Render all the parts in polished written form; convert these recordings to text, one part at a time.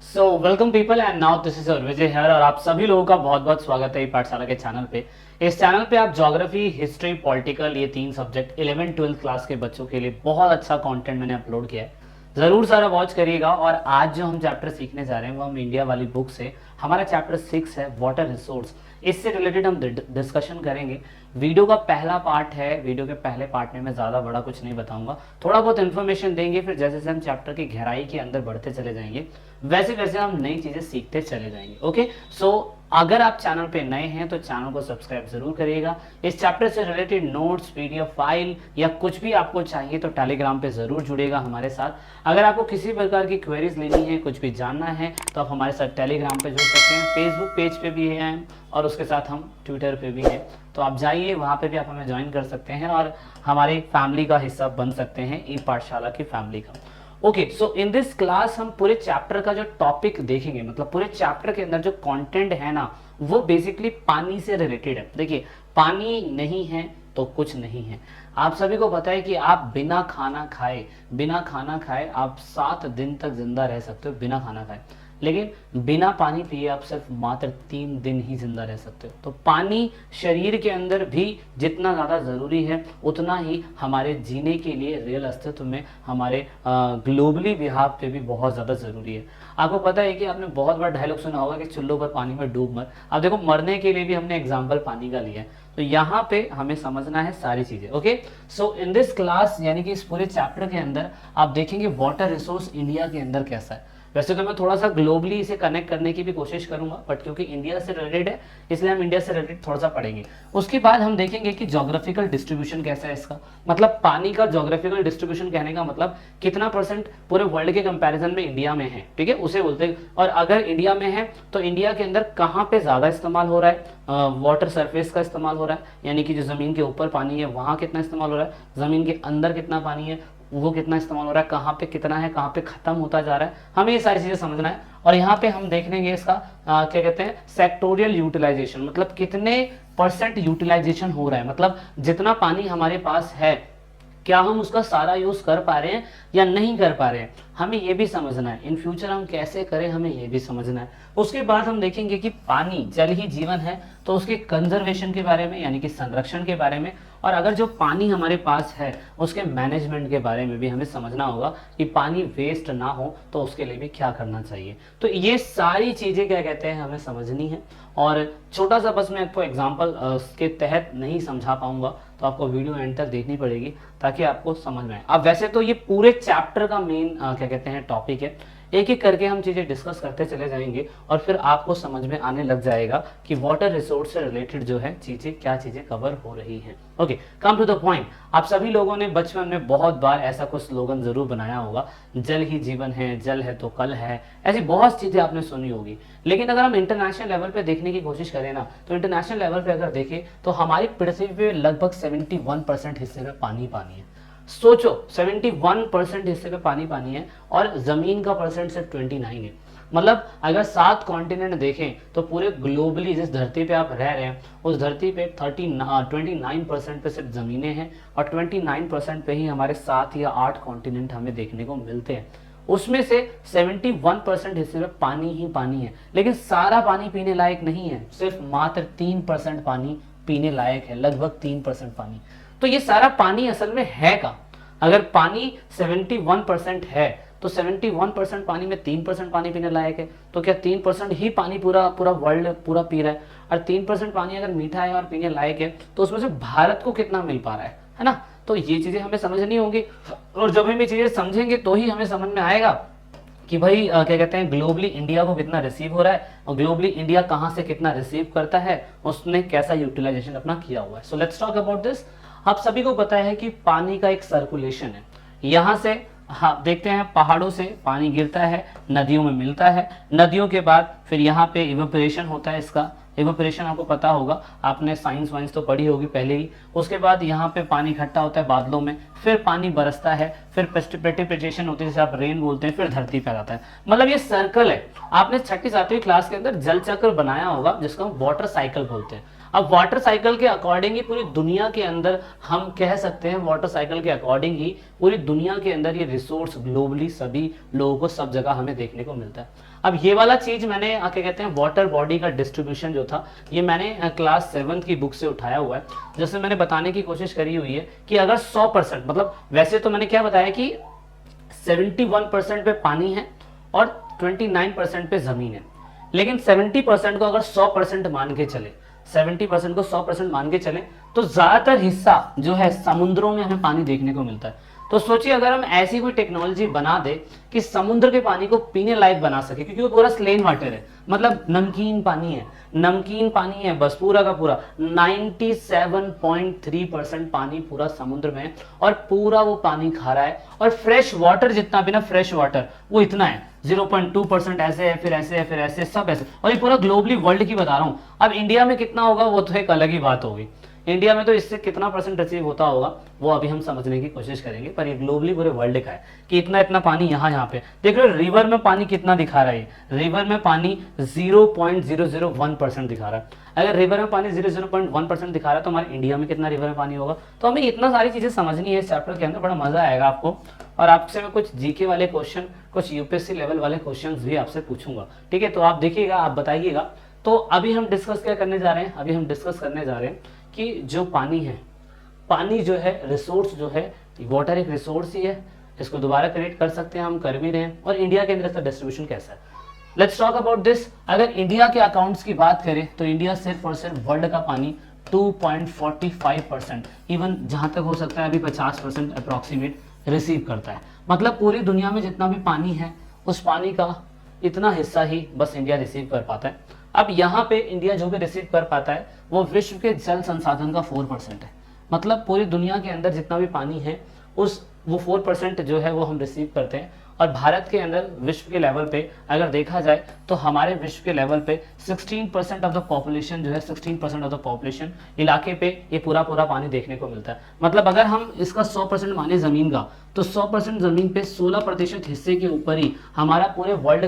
So welcome people and now this is Vijay here और आप सभी लोगों का बहुत बहुत स्वागत है पाठशाला के चैनल पे। इस चैनल पे आप ज्योग्राफी, हिस्ट्री, पॉलिटिकल ये तीन सब्जेक्ट 11th 12th क्लास के बच्चों के लिए बहुत अच्छा कंटेंट मैंने अपलोड किया है, जरूर सारा वॉच करिएगा। और आज जो हम चैप्टर सीखने जा रहे हैं वो हम इंडिया वाली बुक से, हमारा चैप्टर 6 है वाटर रिसोर्स। इससे रिलेटेड हम डिस्कशन करेंगे। वीडियो का पहला पार्ट है, वीडियो के पहले पार्ट में मैं ज़्यादा बड़ा कुछ नहीं बताऊंगा, थोड़ा बहुत इन्फॉर्मेशन देंगे, फिर जैसे जैसे हम चैप्टर की गहराई के अंदर बढ़ते चले जाएंगे वैसे वैसे हम नई चीज़ें सीखते चले जाएंगे। ओके, सो अगर आप चैनल पे नए हैं तो चैनल को सब्सक्राइब जरूर करिएगा। इस चैप्टर से रिलेटेड नोट्स, पीडीएफ फाइल या कुछ भी आपको चाहिए तो टेलीग्राम पे जरूर जुड़ेगा हमारे साथ। अगर आपको किसी प्रकार की क्वेरीज लेनी है, कुछ भी जानना है तो आप हमारे साथ टेलीग्राम पे जुड़ सकते हैं। फेसबुक पेज पे भी हैं और उसके साथ हम ट्विटर पे भी हैं, तो आप जाइए वहाँ पे भी आप हमें ज्वाइन कर सकते हैं और हमारी फैमिली का हिस्सा बन सकते हैं, ई पाठशाला की फैमिली का। Okay, so in this class हम पूरे चैप्टर का जो टॉपिक देखेंगे, मतलब पूरे चैप्टर के अंदर जो कंटेंट है ना, वो बेसिकली पानी से रिलेटेड है। देखिए, पानी नहीं है तो कुछ नहीं है। आप सभी को पता है कि आप बिना खाना खाए आप 7 दिन तक जिंदा रह सकते हो बिना खाना खाए, लेकिन बिना पानी पिए आप सिर्फ मात्र 3 दिन ही जिंदा रह सकते हो। तो पानी शरीर के अंदर भी जितना ज़्यादा ज़रूरी है उतना ही हमारे जीने के लिए, रियल अस्तित्व में, हमारे ग्लोबली बिहाव पे भी बहुत ज़्यादा ज़रूरी है। आपको पता है कि आपने बहुत बार डायलॉग सुना होगा कि चुल्लू पर पानी में डूब मर। अब देखो, मरने के लिए भी हमने एग्जाम्पल पानी का लिया है, तो यहाँ पे हमें समझना है सारी चीजें। Okay, so in this class यानी कि इस पूरे चैप्टर के अंदर आप देखेंगे वाटर रिसोर्स इंडिया के अंदर कैसा है। वैसे तो मैं थोड़ा सा ग्लोबली इसे कनेक्ट करने की भी कोशिश करूंगा, बट क्योंकि इंडिया से रिलेटेड है इसलिए हम इंडिया से रिलेटेड थोड़ा सा पढ़ेंगे। उसके बाद हम देखेंगे कि ज्योग्राफिकल डिस्ट्रीब्यूशन कैसा है इसका, मतलब पानी का ज्योग्राफिकल डिस्ट्रीब्यूशन कहने का मतलब कितना परसेंट पूरे वर्ल्ड के कंपैरिजन में इंडिया में है, ठीक है, उसे बोलते हैं। और अगर इंडिया में है तो इंडिया के अंदर कहाँ पे ज्यादा इस्तेमाल हो रहा है, वाटर सरफेस का इस्तेमाल हो रहा है, यानी कि जो जमीन के ऊपर पानी है वहां कितना इस्तेमाल हो रहा है, जमीन के अंदर कितना पानी है वो कितना इस्तेमाल हो रहा है, कहाँ पे कितना है, कहाँ पे खत्म होता जा रहा है, हमें ये सारी चीजें समझना है। और यहाँ पे हम देख लेंगे इसका क्या कहते हैं, सेक्टोरियल यूटिलाइजेशन, मतलब कितने परसेंट यूटिलाइजेशन हो रहा है, मतलब जितना पानी हमारे पास है क्या हम उसका सारा यूज कर पा रहे हैं या नहीं कर पा रहे हैं, हमें ये भी समझना है। इन फ्यूचर हम कैसे करें हमें ये भी समझना है। उसके बाद हम देखेंगे कि पानी जल ही जीवन है, तो उसके कंजर्वेशन के बारे में यानी कि संरक्षण के बारे में, और अगर जो पानी हमारे पास है उसके मैनेजमेंट के बारे में भी हमें समझना होगा कि पानी वेस्ट ना हो तो उसके लिए भी क्या करना चाहिए। तो ये सारी चीजें क्या कहते हैं हमें समझनी है। और छोटा सा बस मैं आपको एग्जांपल के तहत नहीं समझा पाऊंगा तो आपको वीडियो एंड तक देखनी पड़ेगी ताकि आपको समझ में आए। अब वैसे तो ये पूरे चैप्टर का मेन क्या कहते हैं टॉपिक है, एक एक करके हम चीजें डिस्कस करते चले जाएंगे और फिर आपको समझ में आने लग जाएगा कि वाटर रिसोर्स से रिलेटेड जो है चीजें क्या चीजें कवर हो रही हैं। Okay, come to the point. आप सभी लोगों ने बचपन में बहुत बार ऐसा कुछ स्लोगन जरूर बनाया होगा, जल ही जीवन है, जल है तो कल है, ऐसी बहुत चीजें आपने सुनी होगी। लेकिन अगर हम इंटरनेशनल लेवल पे देखने की कोशिश करें ना, तो इंटरनेशनल लेवल पे अगर देखें तो हमारी पृथ्वी पे लगभग 71% हिस्से में पानी पानी है। सोचो, 71% हिस्से पे पानी पानी है और जमीन का परसेंट सिर्फ 29 है। मतलब अगर 7 कॉन्टिनेंट देखें तो पूरे ग्लोबली जिस धरती पे आप रह रहे हैं उस धरती पे 29% पे सिर्फ जमीनें हैं और 29% पे ही हमारे 7 या 8 कॉन्टिनेंट हमें देखने को मिलते हैं। उसमें से 71% हिस्से में पानी ही पानी है, लेकिन सारा पानी पीने लायक नहीं है, सिर्फ मात्र 3% पानी पीने लायक है, लगभग 3% पानी। तो ये सारा पानी असल में है का, अगर पानी 71% है तो 71% पानी में 3% पानी पीने लायक है, तो क्या 3% ही पानी पूरा पूरा वर्ल्ड पूरा पी रहा है? और 3% पानी अगर मीठा है और पीने लायक है तो उसमें से भारत को कितना मिल पा रहा है ना? तो ये चीजें हमें समझनी होंगी और जब हम ये चीजें समझेंगे तो ही हमें समझ में आएगा कि भाई क्या कहते हैं, ग्लोबली इंडिया को कितना रिसीव हो रहा है और ग्लोबली इंडिया कहाँ से कितना रिसीव करता है, उसने कैसा यूटिलाइजेशन अपना किया हुआ है। So let's talk about this. आप सभी को पता है कि पानी का एक सर्कुलेशन है, यहाँ से हाँ देखते हैं पहाड़ों से पानी गिरता है, नदियों में मिलता है, नदियों के बाद फिर यहाँ पे इवेपोरेशन होता है। इसका इवेपोरेशन आपको पता होगा, आपने साइंस वाइंस तो पढ़ी होगी पहले ही। उसके बाद यहाँ पे पानी इकट्ठा होता है बादलों में, फिर पानी बरसता है, फिर प्रेसिपिटेशन होती है जिसे आप रेन बोलते हैं, फिर धरती पे आ जाता है। मतलब ये सर्कल है। आपने 6ठी 7वीं क्लास के अंदर जल चक्र बनाया होगा जिसको हम वाटर साइकिल बोलते हैं। अब वाटर साइकिल के अकॉर्डिंग ही पूरी दुनिया के अंदर हम कह सकते हैं, वाटर साइकिल के अकॉर्डिंग ही पूरी दुनिया के अंदर ये रिसोर्स ग्लोबली सभी लोगों को सब जगह हमें देखने को मिलता है। अब ये वाला चीज मैंने क्या कहते हैं वाटर बॉडी का डिस्ट्रीब्यूशन जो था, ये मैंने क्लास 7 की बुक से उठाया हुआ है, जैसे मैंने बताने की कोशिश करी हुई है कि अगर 100% मतलब वैसे तो मैंने क्या बताया कि 71% पे पानी है और 29% पे जमीन है, लेकिन 70% को अगर 100% मान के चले, 70% को 100% मान के चले तो ज्यादातर हिस्सा जो है समुद्रों में हमें पानी देखने को मिलता है। तो सोचिए अगर हम ऐसी कोई टेक्नोलॉजी बना दे कि समुद्र के पानी को पीने लायक बना सके, क्योंकि वो पूरा स्लेन वाटर है, मतलब नमकीन पानी है, नमकीन पानी है बस पूरा का पूरा 97.3% पानी पूरा समुद्र में है और पूरा वो पानी खारा है, और फ्रेश वाटर जितना भी ना फ्रेश वाटर वो इतना है 0.2% ऐसे है, फिर ऐसे है, फिर ऐसे, सब ऐसे, और ये पूरा ग्लोबली वर्ल्ड की बता रहा हूं। अब इंडिया में कितना होगा वो तो एक अलग ही बात होगी, इंडिया में तो इससे कितना परसेंट रिसीव होता होगा वो अभी हम समझने की कोशिश करेंगे, पर ये ग्लोबली पूरे वर्ल्ड का है कि इतना इतना पानी यहाँ पे देख रहे हो। रिवर में पानी कितना दिखा रहा है, रिवर में पानी 0.001% दिखा रहा है। अगर रिवर में पानी 0.1% दिखा रहा है तो हमारे इंडिया में कितना रिवर में पानी होगा। तो हमें इतना सारी चीजें समझनी है इस चैप्टर के अंदर, बड़ा मजा आएगा आपको, और आपसे मैं कुछ जीके वाले क्वेश्चन, कुछ यूपीएससी लेवल वाले क्वेश्चन भी आपसे पूछूंगा, ठीक है। तो आप देखिएगा, आप बताइएगा। तो अभी हम डिस्कस क्या करने जा रहे हैं, अभी हम डिस्कस करने जा रहे हैं कि जो पानी है, पानी जो है रिसोर्स जो है, वाटर एक रिसोर्स ही है, इसको दोबारा क्रिएट कर सकते हैं, हम कर भी रहे हैं। और इंडिया के अंदर इसका डिस्ट्रीब्यूशन कैसा है, लेट्स टॉक अबाउट दिस। अगर इंडिया के अकाउंट्स की बात करें तो इंडिया सिर्फ और सिर्फ वर्ल्ड का पानी 2.45%, इवन जहां तक हो सकता है अभी 50% अप्रोक्सीमेट रिसीव करता है। मतलब पूरी दुनिया में जितना भी पानी है उस पानी का इतना हिस्सा ही बस इंडिया रिसीव कर पाता है। अब यहाँ पे इंडिया जो भी रिसीव कर पाता है वो विश्व के जल संसाधन का 4% है। मतलब पूरी दुनिया के अंदर जितना भी पानी है उस वो 4% जो है वो हम रिसीव करते हैं। और भारत के अंदर विश्व के लेवल पे अगर देखा जाए तो हमारे विश्व के लेवल पे 16% ऑफ द पॉपुलेशन जो है, 16% ऑफ द पॉपुलेशन इलाके पे ये पूरा पूरा पानी देखने को मिलता है। मतलब अगर हम इसका 100% माने जमीन का, तो 100% जमीन पे 16% हिस्से के ऊपर ही हमारा पूरे वर्ल्ड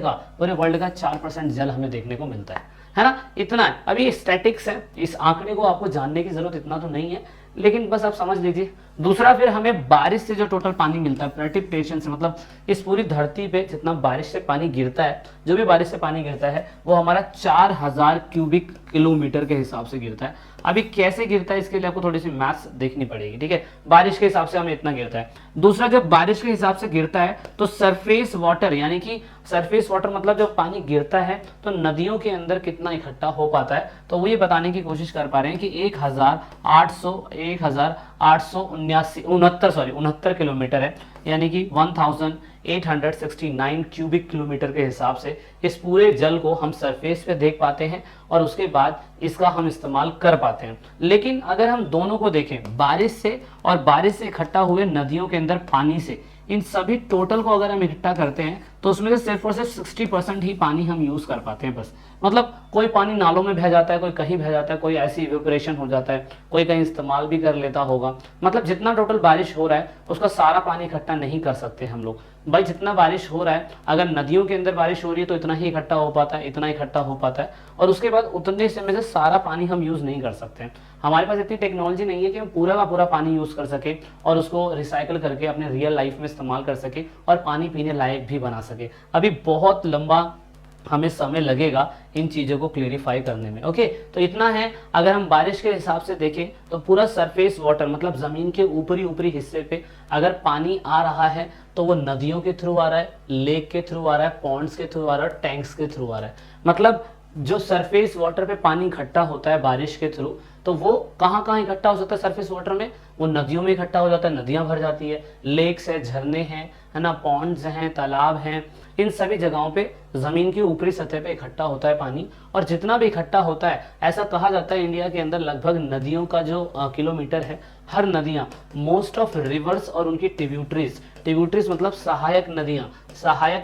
का 4% जल हमें देखने को मिलता है ना। इतना है। अभी स्टैटिक्स है, इस आंकड़े को आपको जानने की जरूरत इतना तो नहीं है, लेकिन बस आप समझ लीजिए। दूसरा, फिर हमें बारिश से जो टोटल पानी मिलता है, प्रेसिपिटेशन से, मतलब इस पूरी धरती पे जितना बारिश से पानी गिरता है, जो भी बारिश से पानी गिरता है वो हमारा 4000 क्यूबिक किलोमीटर के हिसाब से गिरता है। अभी कैसे गिरता है इसके लिए आपको थोड़ी सी मैथ्स देखनी पड़ेगी, ठीक है। बारिश के हिसाब से हमें इतना गिरता है। दूसरा, जब बारिश के हिसाब से गिरता है तो सरफेस वाटर, यानी कि सरफेस वाटर मतलब जब पानी गिरता है तो नदियों के अंदर कितना इकट्ठा हो पाता है, तो वो ये बताने की कोशिश कर पा रहे हैं कि 1869 किलोमीटर है, यानी कि 1869 क्यूबिक किलोमीटर के हिसाब से इस पूरे जल को हम सरफेस पे देख पाते हैं और उसके बाद इसका हम इस्तेमाल कर पाते हैं। लेकिन अगर हम दोनों को देखें, बारिश से और बारिश से इकट्ठा हुए नदियों के अंदर पानी से, इन सभी टोटल को अगर हम इकट्ठा करते हैं तो उसमें से सिर्फ और सिर्फ 60% ही पानी हम यूज कर पाते हैं बस। मतलब कोई पानी नालों में बह जाता है, कोई कहीं बह जाता है, कोई ऐसी इवेपोरेशन हो जाता है, कोई कहीं इस्तेमाल भी कर लेता होगा। मतलब जितना टोटल बारिश हो रहा है उसका सारा पानी इकट्ठा नहीं कर सकते हम लोग। भाई जितना बारिश हो रहा है, अगर नदियों के अंदर बारिश हो रही है तो इतना ही इकट्ठा हो पाता है, इतना इकट्ठा हो पाता है, और उसके बाद उतने से में से सारा पानी हम यूज नहीं कर सकते हैं। हमारे पास इतनी टेक्नोलॉजी नहीं है कि हम पूरा का पूरा पानी यूज कर सके और उसको रिसाइकल करके अपने रियल लाइफ में इस्तेमाल कर सके और पानी पीने लायक भी बना सके। अभी बहुत लंबा हमें समय लगेगा इन चीजों को क्लेरिफाई करने में। ओके, तो इतना है। अगर हम बारिश के हिसाब से देखें तो पूरा सरफेस वाटर, मतलब जमीन के ऊपरी हिस्से पे अगर पानी आ रहा है तो वो नदियों के थ्रू आ रहा है, लेक के थ्रू आ रहा है, पॉन्ड्स के थ्रू आ रहा है, टैंक्स के थ्रू आ रहा है। मतलब जो सरफेस वाटर पे पानी इकट्ठा होता है बारिश के थ्रू, तो वो कहाँ कहाँ इकट्ठा हो सकता है सरफेस वाटर में, वो नदियों में इकट्ठा हो जाता है, नदियां भर जाती है, लेक्स है, झरने हैं, है ना, पॉन्ड्स हैं, तालाब हैं, इन सभी जगहों पे जमीन की ऊपरी सतह पे इकट्ठा होता है पानी। और जितना भी इकट्ठा होता है, ऐसा कहा जाता है इंडिया के अंदर लगभग नदियों का जो किलोमीटर है, हर नदियां, मोस्ट ऑफ रिवर्स और उनकी ट्रिब्यूटरीज मतलब सहायक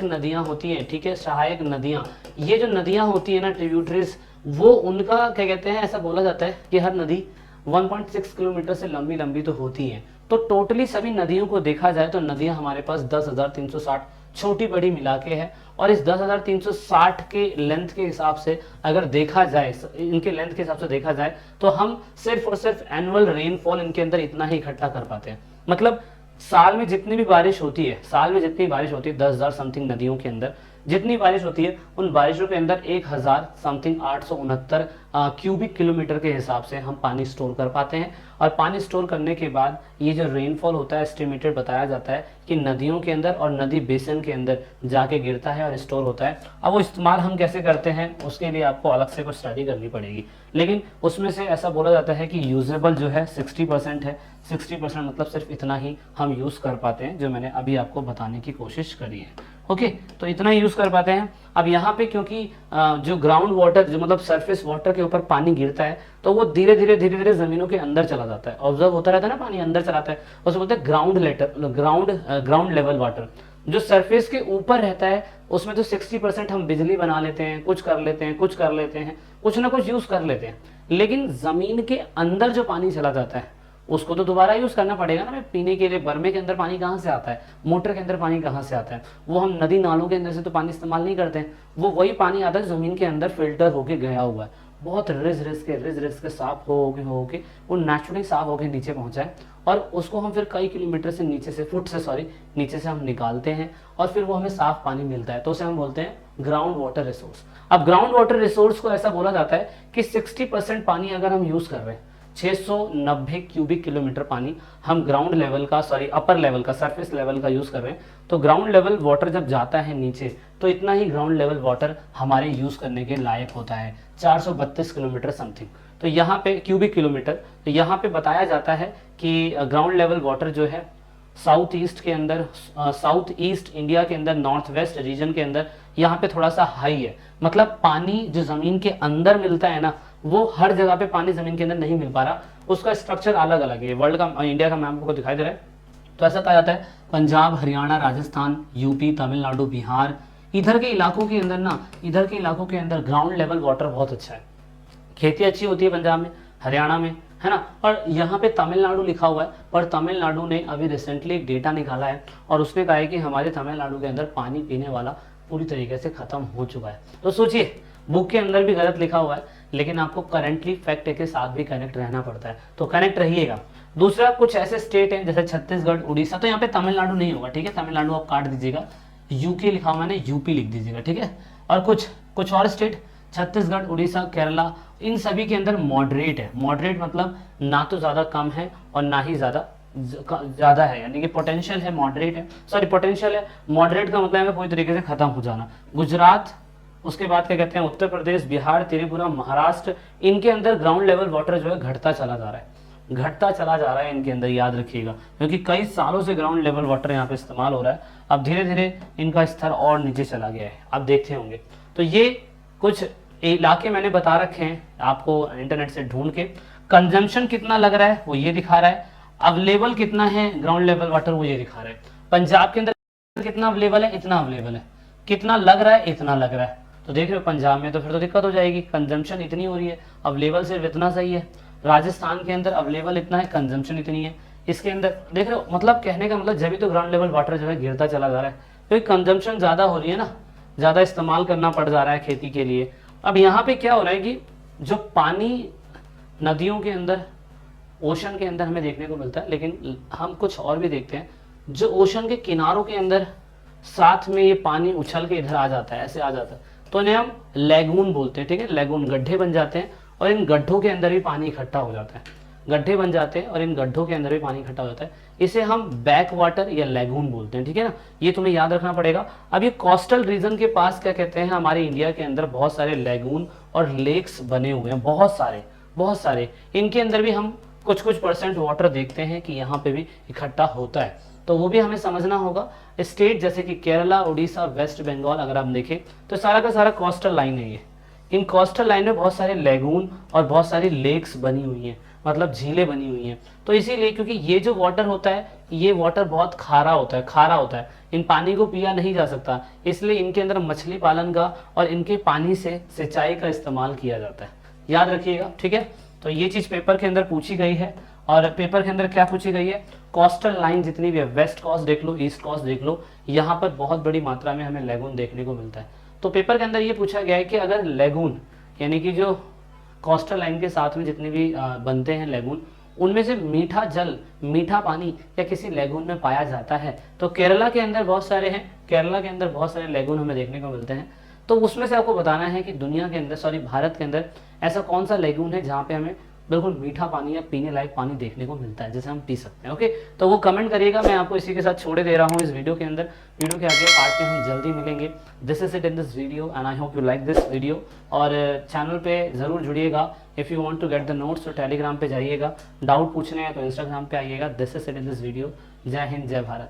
नदियां होती हैं, ठीक है, सहायक नदियां। ये जो नदियां होती है ना, ट्रिब्यूटरीज, वो उनका क्या कहते हैं, ऐसा बोला जाता है कि हर नदी 1.6 किलोमीटर से लंबी तो होती हैं। तो टोटली सभी नदियों को देखा जाए तो नदियां हमारे पास 10,360 छोटी बड़ी मिला के है। और इस 10,360 के लेंथ के हिसाब से अगर देखा जाए, इनके लेंथ के हिसाब से देखा जाए, तो हम सिर्फ और सिर्फ एनुअल रेनफॉल इनके अंदर इतना ही इकट्ठा कर पाते हैं। मतलब साल में जितनी भी बारिश होती है, साल में जितनी बारिश होती है 10,000 समथिंग नदियों के अंदर जितनी बारिश होती है, उन बारिशों के अंदर 1,000 समथिंग 869 क्यूबिक किलोमीटर के हिसाब से हम पानी स्टोर कर पाते हैं। और पानी स्टोर करने के बाद ये जो रेनफॉल होता है एस्टिमेटेड बताया जाता है कि नदियों के अंदर और नदी बेसिन के अंदर जाके गिरता है और स्टोर होता है। अब वो इस्तेमाल हम कैसे करते हैं उसके लिए आपको अलग से कुछ स्टडी करनी पड़ेगी, लेकिन उसमें से ऐसा बोला जाता है कि यूजेबल जो है 60% है। 60% मतलब सिर्फ इतना ही हम यूज़ कर पाते हैं, जो मैंने अभी आपको बताने की कोशिश करी है। ओके, तो इतना ही यूज़ कर पाते हैं। अब यहाँ पे क्योंकि जो ग्राउंड वाटर, जो मतलब सरफेस वाटर के ऊपर पानी गिरता है, तो वो धीरे धीरे जमीनों के अंदर चला जाता है, ऑब्जर्व होता रहता है ना, पानी अंदर चलाता है, उसे बोलते हैं ग्राउंड लेवल वाटर। जो सरफेस के ऊपर रहता है उसमें तो 60% हम बिजली बना लेते हैं, कुछ कर लेते हैं, कुछ ना कुछ यूज कर लेते हैं। लेकिन जमीन के अंदर जो पानी चला जाता है उसको तो दोबारा यूज करना पड़ेगा ना। पीने के लिए बर्मे के अंदर पानी कहाँ से आता है, मोटर के अंदर पानी कहाँ से आता है, वो हम नदी नालों के अंदर से तो पानी इस्तेमाल नहीं करते हैं, वो वही पानी आता है जमीन के अंदर फिल्टर होके गया हुआ है, बहुत रिज के साफ हो के वो नेचुरली साफ होके नीचे पहुंचा है। और उसको हम फिर कई किलोमीटर से नीचे से हम निकालते हैं और फिर वो हमें साफ पानी मिलता है, तो उसे हम बोलते हैं ग्राउंड वाटर रिसोर्स। अब ग्राउंड वाटर रिसोर्स को ऐसा बोला जाता है कि 60% पानी अगर हम यूज कर रहे हैं, 690 क्यूबिक किलोमीटर पानी हम ग्राउंड लेवल का, अपर लेवल का, सरफेस लेवल का यूज कर रहे हैं, तो ग्राउंड लेवल वाटर जब जाता है नीचे तो इतना ही ग्राउंड लेवल वाटर हमारे यूज करने के लायक होता है, 432 किलोमीटर समथिंग। तो यहाँ पे क्यूबिक किलोमीटर, तो यहाँ पे बताया जाता है कि ग्राउंड लेवल वाटर जो है साउथ ईस्ट के अंदर, साउथ ईस्ट इंडिया के अंदर, नॉर्थ वेस्ट रीजन के अंदर यहाँ पे थोड़ा सा हाई है। मतलब पानी जो जमीन के अंदर मिलता है ना, वो हर जगह पे पानी जमीन के अंदर नहीं मिल पा रहा, उसका स्ट्रक्चर अलग अलग है। वर्ल्ड का, इंडिया का मैप को दिखाई दे रहा है, तो ऐसा कहा जाता है पंजाब, हरियाणा, राजस्थान, यूपी, तमिलनाडु, बिहार, इधर के इलाकों के अंदर ग्राउंड लेवल वाटर बहुत अच्छा है, खेती अच्छी होती है पंजाब में, हरियाणा में, है ना। और यहाँ पे तमिलनाडु लिखा हुआ है, पर तमिलनाडु ने अभी रिसेंटली एक डेटा निकाला है और उसने कहा है कि हमारे तमिलनाडु के अंदर पानी पीने वाला पूरी तरीके से खत्म हो चुका है। तो सोचिए, बुक के अंदर भी गलत लिखा हुआ है, लेकिन आपको करंटली फैक्ट के साथ भी कनेक्ट रहना पड़ता है, तो कनेक्ट रहिएगा। दूसरा, कुछ ऐसे स्टेट हैं जैसे छत्तीसगढ़, उड़ीसा, तो यहाँ पे तमिलनाडु नहीं होगा, ठीक है, तमिलनाडु आप काट दीजिएगा, यूके लिखा हुआ है, यूपी लिख दीजिएगा, ठीक है। और कुछ और स्टेट, छत्तीसगढ़, उड़ीसा, केरला, इन सभी के अंदर मॉडरेट है। मॉडरेट मतलब ना तो ज़्यादा कम है और ना ही ज़्यादा है, यानी कि पोटेंशियल है, मॉडरेट है, सॉरी पोटेंशियल है, मॉडरेट का मतलब है पूरी तरीके से खत्म हो जाना। गुजरात, उसके बाद क्या कहते हैं, उत्तर प्रदेश, बिहार, त्रिपुरा, महाराष्ट्र, इनके अंदर ग्राउंड लेवल वाटर जो है घटता चला जा रहा है इनके अंदर, याद रखिएगा, क्योंकि कई सालों से ग्राउंड लेवल वाटर यहाँ पे इस्तेमाल हो रहा है। अब धीरे धीरे इनका स्तर और नीचे चला गया है, आप देखते होंगे। तो ये कुछ इलाके मैंने बता रखे हैं आपको इंटरनेट से ढूंढ के। कंजम्पशन कितना लग रहा है वो ये दिखा रहा है, अवेलेबल कितना है ग्राउंड लेवल वाटर वो ये दिखा रहा है। पंजाब के अंदर कितना अवेलेबल है, इतना अवेलेबल है, कितना लग रहा है, इतना लग रहा है। तो देख रहे हो पंजाब में तो फिर तो दिक्कत हो जाएगी, कंजम्पशन इतनी हो रही है, अवेलेबल सिर्फ इतना सही है। राजस्थान के अंदर अवेलेबल इतना है, कंजम्पशन इतनी है। इसके अंदर देख रहे हो, मतलब कहने का मतलब जब भी तो ग्राउंड लेवल वाटर जो है गिरता चला जा रहा है, क्योंकि कंजम्पशन ज़्यादा हो रही है ना, ज़्यादा इस्तेमाल करना पड़ जा रहा है खेती के लिए। अब यहाँ पे क्या हो रहा है कि जो पानी नदियों के अंदर, ओशन के अंदर हमें देखने को मिलता है, लेकिन हम कुछ और भी देखते हैं, जो ओशन के किनारों के अंदर साथ में ये पानी उछल के इधर आ जाता है, ऐसे आ जाता है, तो इन्हें हम लैगून बोलते हैं, ठीक है। लैगून, गड्ढे बन जाते हैं और इन गड्ढों के अंदर भी पानी इकट्ठा हो जाता है, गड्ढे बन जाते हैं और इन गड्ढों के अंदर भी पानी इकट्ठा हो जाता है, इसे हम बैक वाटर या लैगून बोलते हैं, ठीक है ना। ये तुम्हें याद रखना पड़ेगा। अब ये कोस्टल रीजन के पास क्या कहते हैं, हमारे इंडिया के अंदर बहुत सारे लैगून और लेक्स बने हुए हैं, बहुत सारे। इनके अंदर भी हम कुछ % वाटर देखते हैं कि यहाँ पे भी इकट्ठा होता है, तो वो भी हमें समझना होगा। स्टेट जैसे कि केरला, उड़ीसा, वेस्ट बंगाल अगर आप देखें तो सारा का सारा कोस्टल लाइन है ये। इन कोस्टल लाइन में बहुत सारे लैगून और बहुत सारी लेक्स बनी हुई हैं, मतलब झीलें बनी हुई हैं। तो इसीलिए, क्योंकि ये जो वाटर होता है, ये वाटर बहुत खारा होता है, इन पानी को पिया नहीं जा सकता, इसलिए इनके अंदर मछली पालन का और इनके पानी से सिंचाई का इस्तेमाल किया जाता है, याद रखिएगा, ठीक है। तो ये चीज़ पेपर के अंदर पूछी गई है। और पेपर के अंदर क्या पूछी गई है, कोस्टल लाइन जितनी भी है, वेस्ट कोस्ट देख लो, ईस्ट कोस्ट देख लो, यहाँ पर बहुत बड़ी मात्रा में हमें लेगून देखने को मिलता है। तो पेपर के अंदर ये पूछा गया है कि अगर लेगून यानी कि जो कोस्टल लाइन के साथ में जितने भी बनते हैं लेगून, उनमें से मीठा जल, मीठा पानी या किसी लेगून में पाया जाता है, तो केरला के अंदर बहुत सारे हैं, केरला के अंदर बहुत सारे लेगून हमें देखने को मिलते हैं। तो उसमें से आपको बताना है कि दुनिया के अंदर, सॉरी भारत के अंदर ऐसा कौन सा लेगून है जहाँ पे हमें बिल्कुल मीठा पानी या पीने लायक पानी देखने को मिलता है, जैसे हम पी सकते हैं। ओके, तो वो कमेंट करिएगा। मैं आपको इसी के साथ छोड़े दे रहा हूँ इस वीडियो के अंदर। वीडियो के आगे पार्ट में हम जल्दी मिलेंगे। This is it in this video and I hope you like this video. और चैनल पे ज़रूर जुड़िएगा। If you want to get the notes तो टेलीग्राम पे जाइएगा, डाउट पूछने हैं तो इंस्टाग्राम पे आइएगा। This is it in this video. जय हिंद, जय भारत।